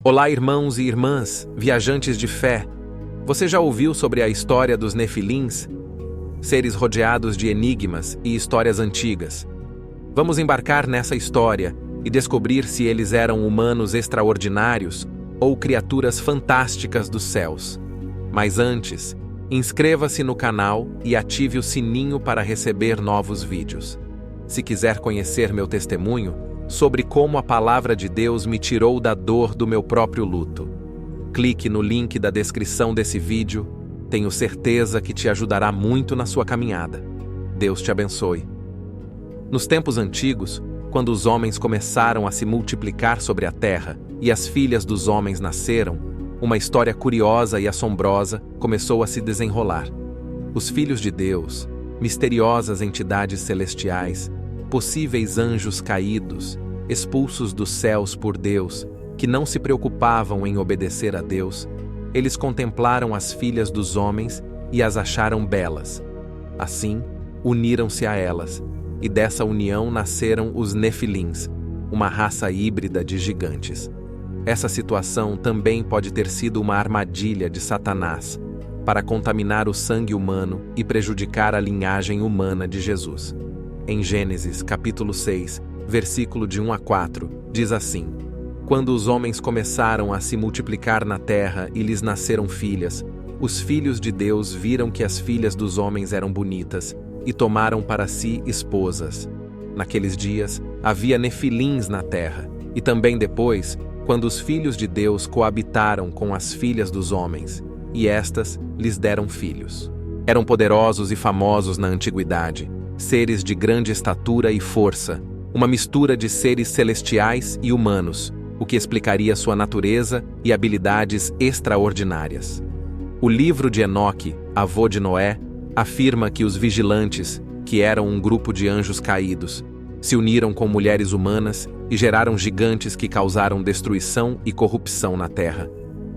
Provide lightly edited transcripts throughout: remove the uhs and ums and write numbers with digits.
Olá, irmãos e irmãs, viajantes de fé. Você já ouviu sobre a história dos Nefilins? Seres rodeados de enigmas e histórias antigas. Vamos embarcar nessa história e descobrir se eles eram humanos extraordinários ou criaturas fantásticas dos céus. Mas antes, inscreva-se no canal e ative o sininho para receber novos vídeos. Se quiser conhecer meu testemunho sobre como a palavra de Deus me tirou da dor do meu próprio luto, clique no link da descrição desse vídeo. Tenho certeza que te ajudará muito na sua caminhada. Deus te abençoe. Nos tempos antigos, quando os homens começaram a se multiplicar sobre a terra e as filhas dos homens nasceram, uma história curiosa e assombrosa começou a se desenrolar. Os filhos de Deus, misteriosas entidades celestiais, possíveis anjos caídos, expulsos dos céus por Deus, que não se preocupavam em obedecer a Deus, eles contemplaram as filhas dos homens e as acharam belas. Assim, uniram-se a elas, e dessa união nasceram os Nefilins, uma raça híbrida de gigantes. Essa situação também pode ter sido uma armadilha de Satanás para contaminar o sangue humano e prejudicar a linhagem humana de Jesus. Em Gênesis, capítulo 6, versículo de 1 a 4, diz assim: Quando os homens começaram a se multiplicar na terra e lhes nasceram filhas, os filhos de Deus viram que as filhas dos homens eram bonitas e tomaram para si esposas. Naqueles dias, havia nefilins na terra, e também depois, quando os filhos de Deus coabitaram com as filhas dos homens, e estas lhes deram filhos. Eram poderosos e famosos na antiguidade, seres de grande estatura e força, uma mistura de seres celestiais e humanos, o que explicaria sua natureza e habilidades extraordinárias. O livro de Enoque, avô de Noé, afirma que os vigilantes, que eram um grupo de anjos caídos, se uniram com mulheres humanas e geraram gigantes que causaram destruição e corrupção na terra,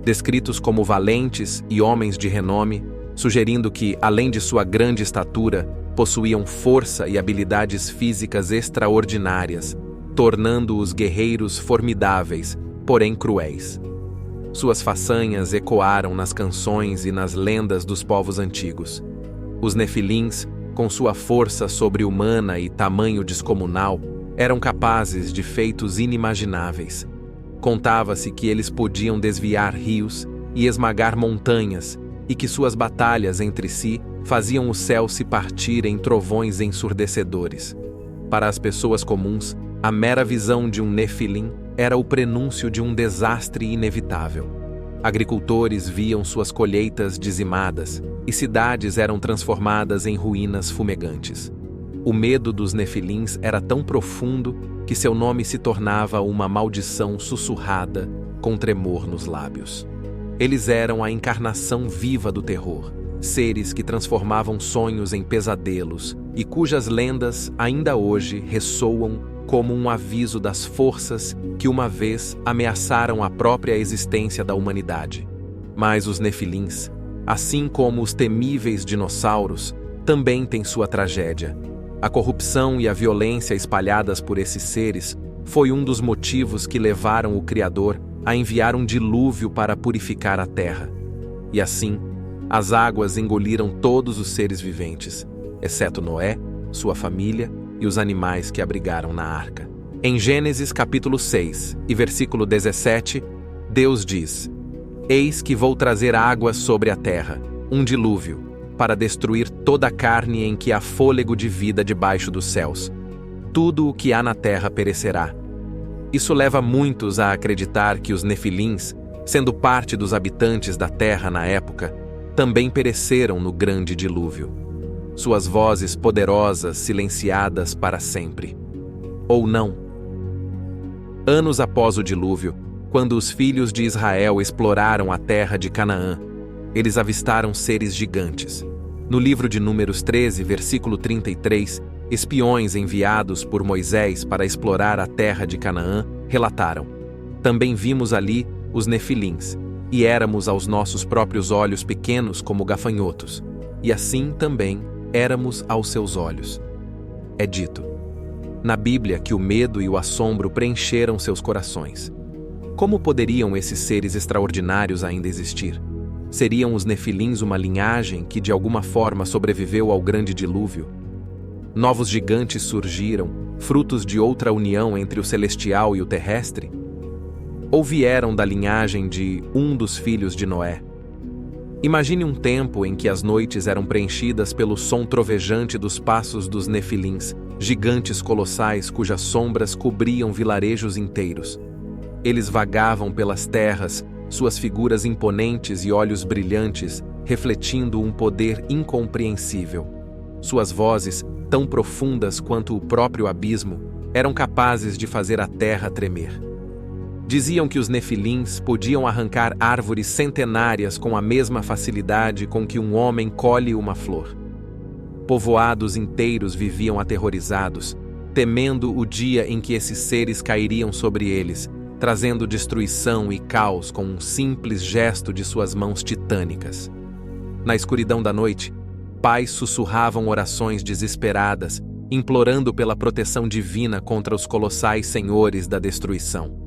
descritos como valentes e homens de renome, sugerindo que, além de sua grande estatura, possuíam força e habilidades físicas extraordinárias, tornando-os guerreiros formidáveis, porém cruéis. Suas façanhas ecoaram nas canções e nas lendas dos povos antigos. Os Nefilins, com sua força sobre-humana e tamanho descomunal, eram capazes de feitos inimagináveis. Contava-se que eles podiam desviar rios e esmagar montanhas, e que suas batalhas entre si faziam o céu se partir em trovões ensurdecedores. Para as pessoas comuns, a mera visão de um Nefilim era o prenúncio de um desastre inevitável. Agricultores viam suas colheitas dizimadas e cidades eram transformadas em ruínas fumegantes. O medo dos Nefilins era tão profundo que seu nome se tornava uma maldição sussurrada com tremor nos lábios. Eles eram a encarnação viva do terror, seres que transformavam sonhos em pesadelos e cujas lendas ainda hoje ressoam como um aviso das forças que uma vez ameaçaram a própria existência da humanidade. Mas os Nefilins, assim como os temíveis dinossauros, também têm sua tragédia. A corrupção e a violência espalhadas por esses seres foi um dos motivos que levaram o Criador a enviar um dilúvio para purificar a terra. E assim, as águas engoliram todos os seres viventes, exceto Noé, sua família e os animais que abrigaram na arca. Em Gênesis capítulo 6 e versículo 17, Deus diz: Eis que vou trazer águas sobre a terra, um dilúvio, para destruir toda a carne em que há fôlego de vida debaixo dos céus. Tudo o que há na terra perecerá. Isso leva muitos a acreditar que os Nefilins, sendo parte dos habitantes da terra na época, também pereceram no grande dilúvio. Suas vozes poderosas silenciadas para sempre. Ou não. Anos após o dilúvio, quando os filhos de Israel exploraram a terra de Canaã, eles avistaram seres gigantes. No livro de Números 13, versículo 33, espiões enviados por Moisés para explorar a terra de Canaã relataram: Também vimos ali os Nefilins, e éramos aos nossos próprios olhos pequenos como gafanhotos, e assim também éramos aos seus olhos. É dito na Bíblia que o medo e o assombro preencheram seus corações. Como poderiam esses seres extraordinários ainda existir? Seriam os Nefilins uma linhagem que de alguma forma sobreviveu ao grande dilúvio? Novos gigantes surgiram, frutos de outra união entre o celestial e o terrestre? Ou vieram da linhagem de um dos filhos de Noé? Imagine um tempo em que as noites eram preenchidas pelo som trovejante dos passos dos Nefilins, gigantes colossais cujas sombras cobriam vilarejos inteiros. Eles vagavam pelas terras, suas figuras imponentes e olhos brilhantes, refletindo um poder incompreensível. Suas vozes, tão profundas quanto o próprio abismo, eram capazes de fazer a terra tremer. Diziam que os Nefilins podiam arrancar árvores centenárias com a mesma facilidade com que um homem colhe uma flor. Povoados inteiros viviam aterrorizados, temendo o dia em que esses seres cairiam sobre eles, trazendo destruição e caos com um simples gesto de suas mãos titânicas. Na escuridão da noite, pais sussurravam orações desesperadas, implorando pela proteção divina contra os colossais senhores da destruição.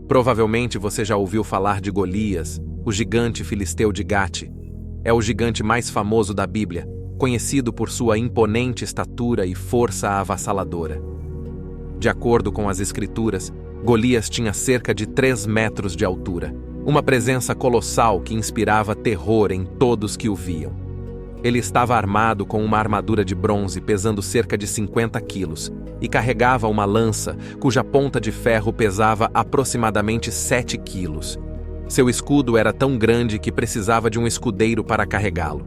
Provavelmente você já ouviu falar de Golias, o gigante filisteu de Gate. É o gigante mais famoso da Bíblia, conhecido por sua imponente estatura e força avassaladora. De acordo com as Escrituras, Golias tinha cerca de 3 metros de altura, uma presença colossal que inspirava terror em todos que o viam. Ele estava armado com uma armadura de bronze pesando cerca de 50 quilos e carregava uma lança cuja ponta de ferro pesava aproximadamente 7 quilos. Seu escudo era tão grande que precisava de um escudeiro para carregá-lo.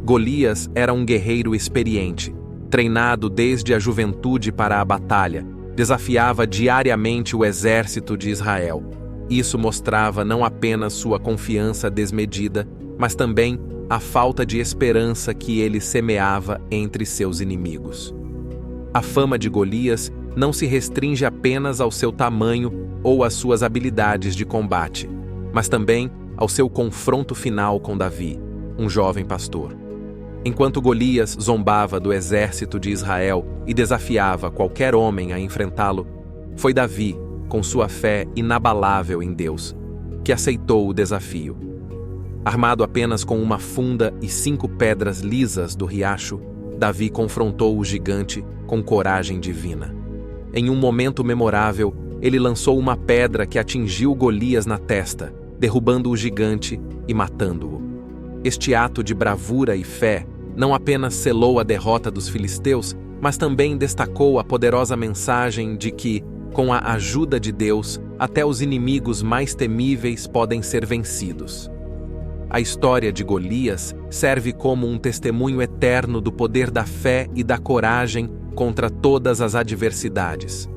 Golias era um guerreiro experiente, treinado desde a juventude para a batalha, desafiava diariamente o exército de Israel. Isso mostrava não apenas sua confiança desmedida, mas também a falta de esperança que ele semeava entre seus inimigos. A fama de Golias não se restringe apenas ao seu tamanho ou às suas habilidades de combate, mas também ao seu confronto final com Davi, um jovem pastor. Enquanto Golias zombava do exército de Israel e desafiava qualquer homem a enfrentá-lo, foi Davi, com sua fé inabalável em Deus, que aceitou o desafio. Armado apenas com uma funda e 5 pedras lisas do riacho, Davi confrontou o gigante com coragem divina. Em um momento memorável, ele lançou uma pedra que atingiu Golias na testa, derrubando o gigante e matando-o. Este ato de bravura e fé não apenas selou a derrota dos filisteus, mas também destacou a poderosa mensagem de que, com a ajuda de Deus, até os inimigos mais temíveis podem ser vencidos. A história de Golias serve como um testemunho eterno do poder da fé e da coragem contra todas as adversidades.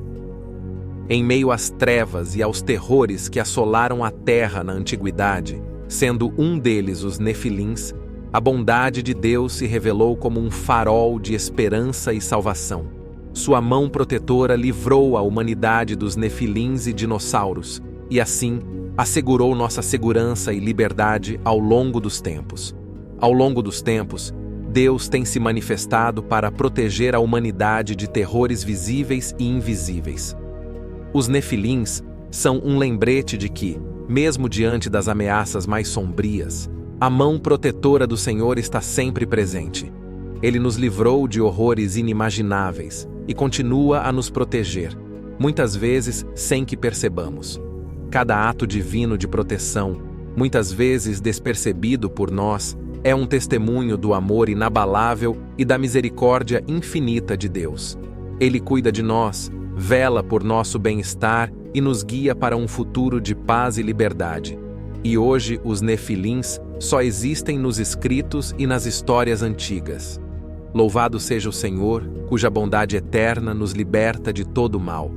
Em meio às trevas e aos terrores que assolaram a terra na antiguidade, sendo um deles os Nefilins, a bondade de Deus se revelou como um farol de esperança e salvação. Sua mão protetora livrou a humanidade dos Nefilins e dinossauros, e assim assegurou nossa segurança e liberdade ao longo dos tempos. Ao longo dos tempos, Deus tem se manifestado para proteger a humanidade de terrores visíveis e invisíveis. Os Nefilins são um lembrete de que, mesmo diante das ameaças mais sombrias, a mão protetora do Senhor está sempre presente. Ele nos livrou de horrores inimagináveis e continua a nos proteger, muitas vezes sem que percebamos. Cada ato divino de proteção, muitas vezes despercebido por nós, é um testemunho do amor inabalável e da misericórdia infinita de Deus. Ele cuida de nós, vela por nosso bem-estar e nos guia para um futuro de paz e liberdade. E hoje os Nefilins só existem nos escritos e nas histórias antigas. Louvado seja o Senhor, cuja bondade eterna nos liberta de todo mal.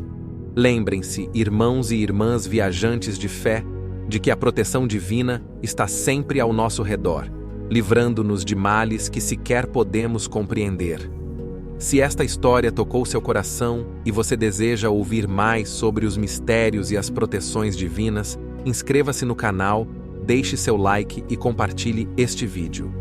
Lembrem-se, irmãos e irmãs viajantes de fé, de que a proteção divina está sempre ao nosso redor, livrando-nos de males que sequer podemos compreender. Se esta história tocou seu coração e você deseja ouvir mais sobre os mistérios e as proteções divinas, inscreva-se no canal, deixe seu like e compartilhe este vídeo.